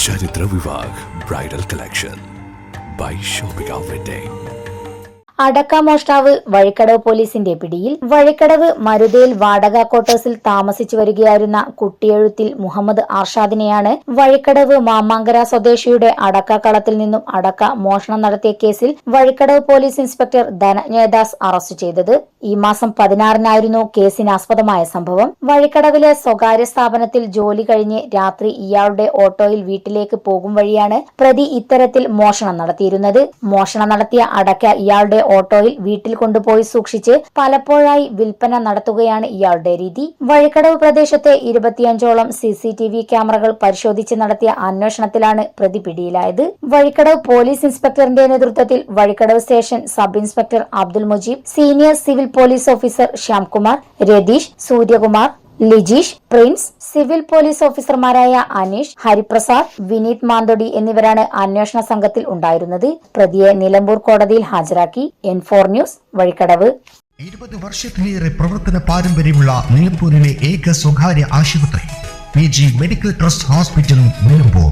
ചരിത്ര Vivah bridal collection by shopping wedding. അടക്ക മോഷ്ടാവ് വഴിക്കടവ് പോലീസിന്റെ പിടിയിൽ. വഴിക്കടവ് മരുതയിൽ വാടക ക്വാർട്ടേഴ്സിൽ താമസിച്ചു വരികയായിരുന്ന കുട്ടിയെഴുത്തിൽ മുഹമ്മദ് ആർഷാദിനെയാണ് വഴിക്കടവ് മാമാങ്കര സ്വദേശിയുടെ അടക്കക്കളത്തിൽ നിന്നും അടക്ക മോഷണം നടത്തിയ കേസിൽ Vazhikkadavu police inspector Dhananjayadas arrest ചെയ്തത്. ഈ മാസം 16-നായിരുന്നു കേസിനാസ്പദമായ സംഭവം. വഴിക്കടവിലെ സ്വകാര്യ സ്ഥാപനത്തിൽ ജോലി കഴിഞ്ഞ് രാത്രി ഇയാളുടെ ഓട്ടോയിൽ വീട്ടിലേക്ക് പോകും വഴിയാണ് പ്രതി ഇത്തരത്തിൽ മോഷണം നടത്തിയിരുന്നത്. മോഷണം നടത്തിയ അടക്ക ഇയാളുടെ ഓട്ടോയിൽ വീട്ടിൽ കൊണ്ടുപോയി സൂക്ഷിച്ച് പലപ്പോഴായി വിൽപ്പന നടത്തുകയാണ് ഇയാളുടെ രീതി. വഴിക്കടവ് പ്രദേശത്തെ 25ഓളം CCTV ക്യാമറകൾ പരിശോധിച്ച് നടത്തിയ അന്വേഷണത്തിലാണ് പ്രതി പിടിയിലായത്. വഴിക്കടവ് പോലീസ് ഇൻസ്പെക്ടറിന്റെ നേതൃത്വത്തിൽ Vazhikkadavu station sub inspector Abdul Mujeeb, senior civil police officer Shyamkumar, Ratheesh, Suryakumar, Lijeesh, Prince, civil police ഓഫീസർമാരായ അനീഷ്, ഹരിപ്രസാദ്, വിനീത് മാന്തോടി എന്നിവരാണ് അന്വേഷണ സംഘത്തിൽ ഉണ്ടായിരുന്നത്. പ്രതിയെ നിലമ്പൂർ കോടതിയിൽ ഹാജരാക്കി. N4 news, Vazhikkadavu. 20 വർഷത്തിലേറെ പ്രവർത്തന പാരമ്പര്യമുള്ള നിലമ്പൂരിലെ ഏക സ്വകാര്യ ആശുപത്രി PG medical trust hospital Nilambur.